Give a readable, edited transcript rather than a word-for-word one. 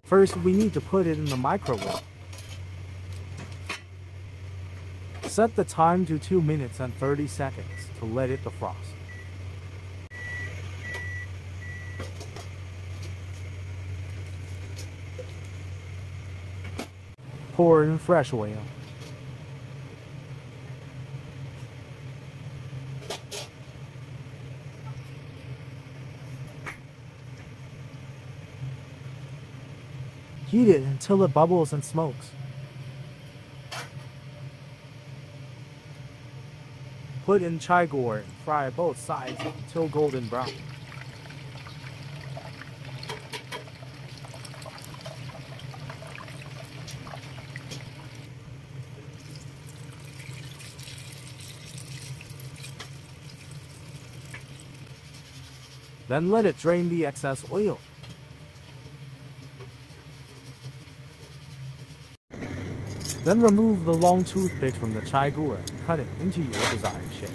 First, we need to put it in the microwave. Set the time to 2 minutes and 30 seconds to let it defrost. Pour in fresh oil. Heat it until it bubbles and smokes. Put in chai gor and fry both sides until golden brown. Then let it drain the excess oil. Then remove the long toothpick from the chai gor and cut it into your desired shape.